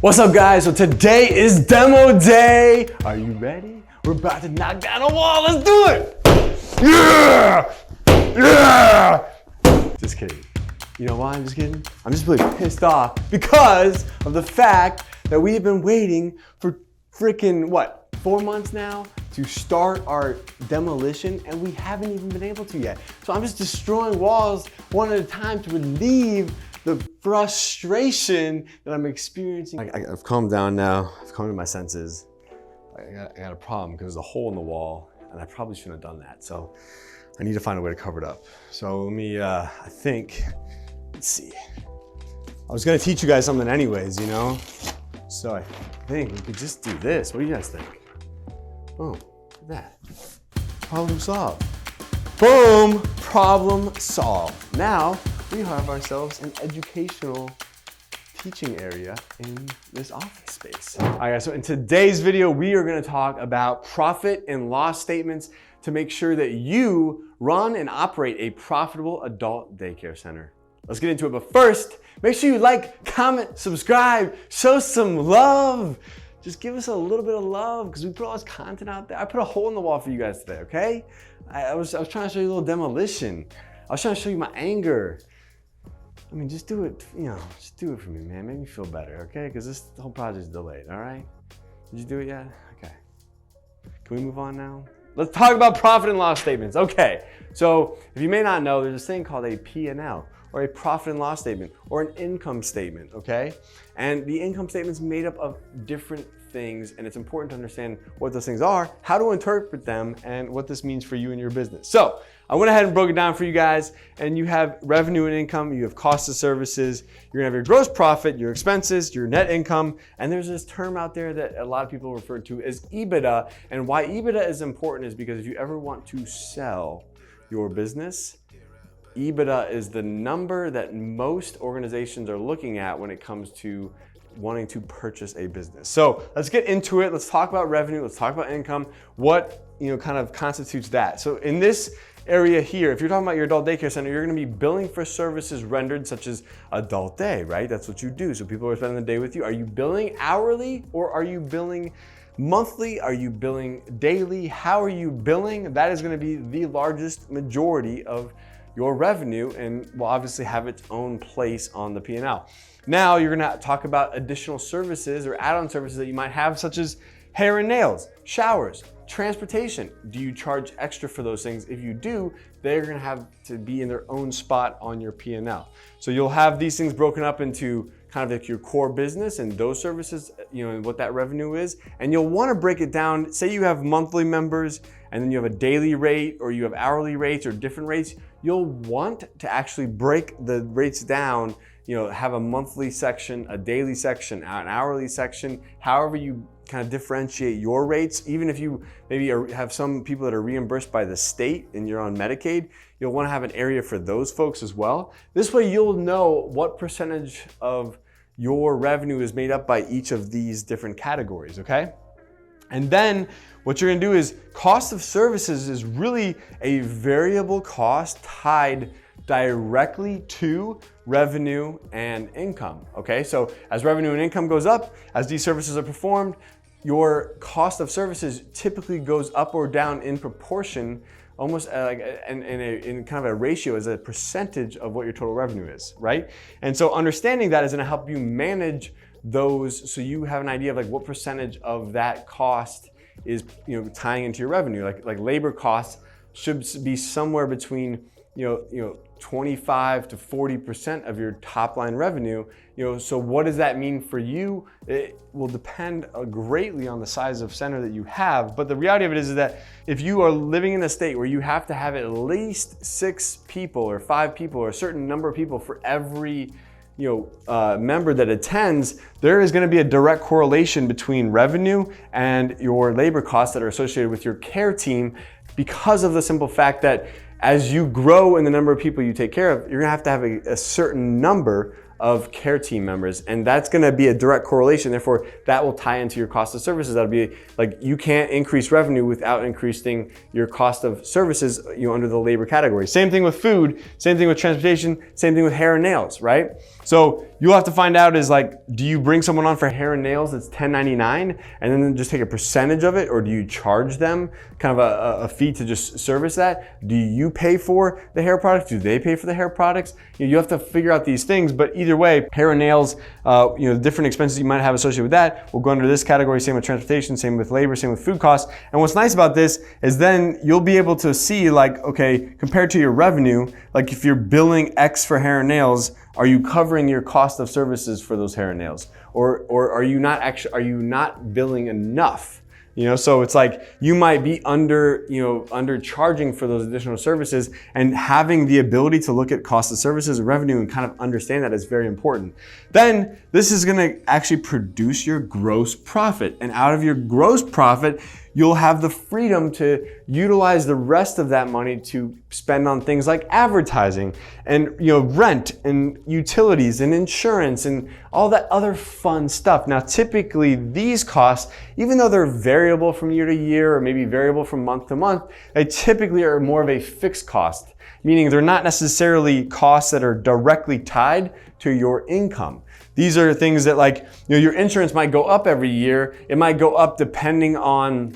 What's up, guys? So today is demo day. Are you ready? We're about to knock down a wall. Let's do it. Yeah! Yeah! Just kidding. You know why I'm just kidding? I'm just really pissed off because of the fact that we've been waiting for freaking, 4 months now to start our demolition, and we haven't even been able to yet. So I'm just destroying walls one at a time to relieve the frustration that I'm experiencing. I've calmed down now. I've come to my senses. I got a problem because there's a hole in the wall, and I probably shouldn't have done that. So I need to find a way to cover it up. So let me, let's see. I was gonna teach you guys something anyways, you know? So I think we could just do this. What do you guys think? Oh, look at that. Problem solved. Boom, problem solved. Now, we have ourselves an educational teaching area in this office space. All right, guys, so in today's video, we are gonna talk about profit and loss statements to make sure that you run and operate a profitable adult daycare center. Let's get into it, but first, make sure you like, comment, subscribe, show some love. Just give us a little bit of love because we put all this content out there. I put a hole in the wall for you guys today, okay? I was trying to show you a little demolition. I was trying to show you my anger. I mean, just do it, just do it for me, man. Make me feel better, okay? Because this whole project is delayed, all right? Did you do it yet? Okay. Can we move on now? Let's talk about profit and loss statements. Okay, so if you may not know, there's this thing called a P&L, or a profit and loss statement, or an income statement, okay? And the income statement is made up of different things, and it's important to understand what those things are, how to interpret them, and what this means for you and your business. So I went ahead and broke it down for you guys, and you have revenue and income, you have cost of services, you're gonna have your gross profit, your expenses, your net income, and there's this term out there that a lot of people refer to as EBITDA. And why EBITDA is important is because if you ever want to sell your business, EBITDA is the number that most organizations are looking at when it comes to wanting to purchase a business. So let's get into it. Let's talk about revenue. Let's talk about income. What kind of constitutes that? So in this area here, if you're talking about your adult daycare center, you're going to be billing for services rendered such as adult day, right? That's what you do. So people are spending the day with you. Are you billing hourly or are you billing monthly? Are you billing daily? How are you billing? That is going to be the largest majority of your revenue and will obviously have its own place on the P&L. Now you're gonna talk about additional services or add-on services that you might have, such as hair and nails, showers, transportation. Do you charge extra for those things? If you do, they're gonna have to be in their own spot on your P&L. So you'll have these things broken up into kind of like your core business and those services, and what that revenue is. And you'll wanna break it down. Say you have monthly members and then you have a daily rate or you have hourly rates or different rates. You'll want to actually break the rates down, have a monthly section, a daily section, an hourly section, however you kind of differentiate your rates. Even if you maybe have some people that are reimbursed by the state and you're on Medicaid, you'll want to have an area for those folks as well. This way you'll know what percentage of your revenue is made up by each of these different categories, okay? And then what you're gonna do is cost of services is really a variable cost tied directly to revenue and income, okay? So as revenue and income goes up, as these services are performed, your cost of services typically goes up or down in proportion, almost like in kind of a ratio as a percentage of what your total revenue is, right? And so understanding that is gonna help you manage those, so you have an idea of like what percentage of that cost is tying into your revenue. Like labor costs should be somewhere between 25 to 40% of your top line revenue. So what does that mean for you? It will depend greatly on the size of center that you have. But the reality of it is that if you are living in a state where you have to have at least 6 people or 5 people or a certain number of people for every member that attends, there is going to be a direct correlation between revenue and your labor costs that are associated with your care team, because of the simple fact that as you grow in the number of people you take care of, you're going to have a certain number of care team members, and that's going to be a direct correlation. Therefore, that will tie into your cost of services. That'll be like, you can't increase revenue without increasing your cost of services, under the labor category. Same thing with food, same thing with transportation, same thing with hair and nails, right? So you'll have to find out is like, do you bring someone on for hair and nails that's $10.99 and then just take a percentage of it, or do you charge them kind of a fee to just service that? Do you pay for the hair products? Do they pay for the hair products? You have to figure out these things, but either way, hair and nails, the different expenses you might have associated with that will go under this category. Same with transportation, same with labor, same with food costs. And what's nice about this is then you'll be able to see like, okay, compared to your revenue, like if you're billing X for hair and nails, are you covering your cost of services for those hair and nails? Or are you not billing enough? So it's like you might be under charging for those additional services, and having the ability to look at cost of services and revenue and kind of understand that is very important. Then this is gonna actually produce your gross profit. And out of your gross profit, you'll have the freedom to utilize the rest of that money to spend on things like advertising and rent and utilities and insurance and all that other fun stuff. Now, typically these costs, even though they're variable from year to year or maybe variable from month to month, they typically are more of a fixed cost, meaning they're not necessarily costs that are directly tied to your income. These are things that like, your insurance might go up every year. It might go up depending on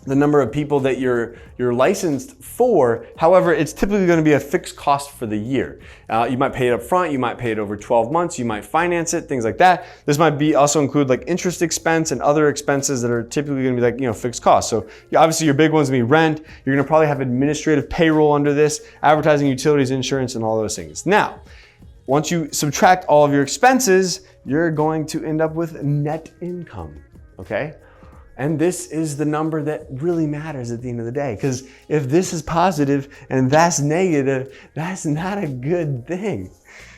the number of people that you're licensed for. However, it's typically going to be a fixed cost for the year. You might pay it up front, you might pay it over 12 months, you might finance it, things like that. This might be also include like interest expense and other expenses that are typically going to be like, fixed costs. So obviously your big ones will be rent. You're going to probably have administrative payroll under this, advertising, utilities, insurance, and all those things. Now, once you subtract all of your expenses, you're going to end up with net income, okay? And this is the number that really matters at the end of the day. Because if this is positive and that's negative, that's not a good thing.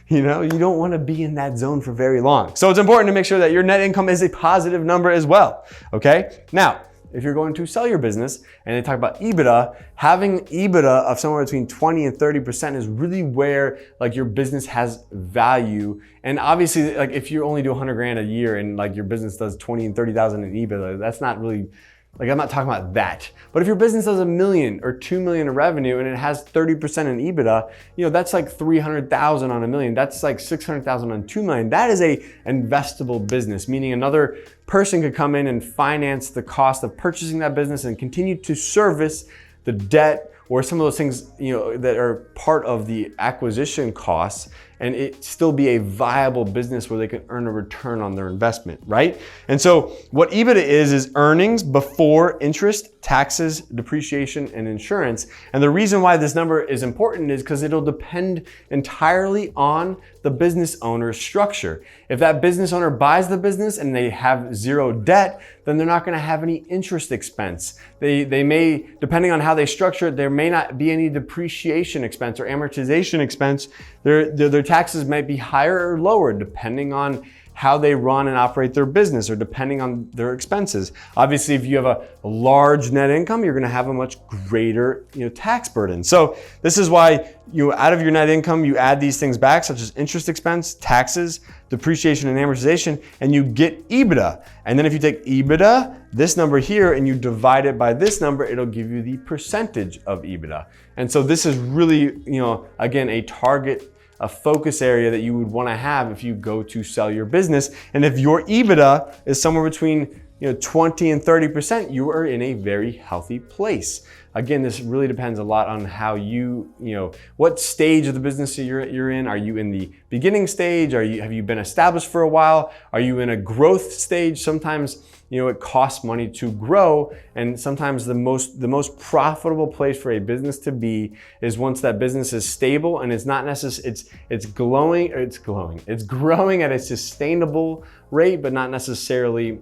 You don't want to be in that zone for very long. So it's important to make sure that your net income is a positive number as well, okay? Now, if you're going to sell your business and they talk about EBITDA, having EBITDA of somewhere between 20 and 30% is really where like your business has value. And obviously, like if you only do 100 grand a year and like your business does 20 and 30,000 in EBITDA, that's not really, like I'm not talking about that. But if your business does $1 million or $2 million in revenue and it has 30% in EBITDA, that's like 300,000 on $1 million. That's like 600,000 on $2 million. That is a investable business, meaning another person could come in and finance the cost of purchasing that business and continue to service the debt or some of those things, that are part of the acquisition costs, and it still be a viable business where they can earn a return on their investment, right? And so what EBITDA is earnings before interest, taxes, depreciation, and insurance. And the reason why this number is important is because it'll depend entirely on the business owner's structure. If that business owner buys the business and they have zero debt, then they're not gonna have any interest expense. They may, depending on how they structure it, there may not be any depreciation expense or amortization expense. Their taxes might be higher or lower depending on how they run and operate their business or depending on their expenses. Obviously, if you have a large net income, you're gonna have a much greater tax burden. So this is why out of your net income, you add these things back, such as interest expense, taxes, depreciation, and amortization, and you get EBITDA. And then if you take EBITDA, this number here, and you divide it by this number, it'll give you the percentage of EBITDA. And so this is really, again, a focus area that you would want to have if you go to sell your business. And if your EBITDA is somewhere between 20 and 30%, you are in a very healthy place. Again, this really depends a lot on how what stage of the business you're in. Are you in the beginning stage? Have you been established for a while? Are you in a growth stage? Sometimes it costs money to grow, and sometimes the most profitable place for a business to be is once that business is stable and it's not necessarily it's growing at a sustainable rate, but not necessarily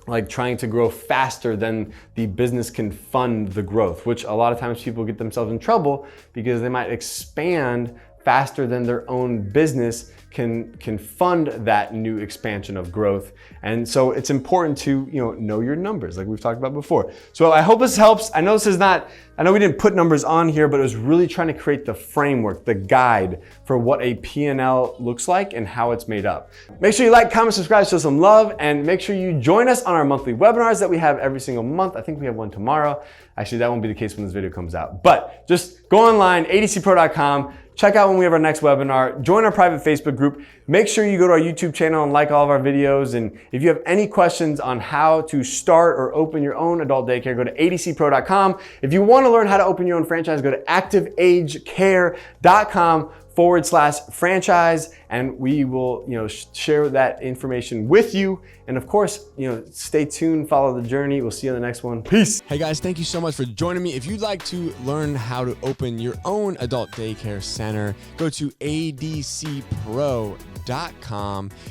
like trying to grow faster than the business can fund the growth, which a lot of times people get themselves in trouble because they might expand faster than their own business can fund that new expansion of growth. And so it's important to know your numbers, like we've talked about before. So I hope this helps. I know we didn't put numbers on here, but it was really trying to create the framework, the guide for what a P&L looks like and how it's made up. Make sure you like, comment, subscribe, show some love, and make sure you join us on our monthly webinars that we have every single month. I think we have one tomorrow. Actually, that won't be the case when this video comes out, but just go online, adcpro.com, check out when we have our next webinar, join our private Facebook group, make sure you go to our YouTube channel and like all of our videos. And if you have any questions on how to start or open your own adult daycare, go to adcpro.com. If you want to learn how to open your own franchise, go to activeagecare.com/franchise, and we will, share that information with you. And of course, stay tuned, follow the journey. We'll see you on the next one. Peace. Hey guys, thank you so much for joining me. If you'd like to learn how to open your own adult daycare center, go to adcpro.com.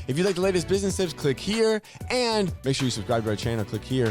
If you'd like the latest business tips, click here, and make sure you subscribe to our channel, click here.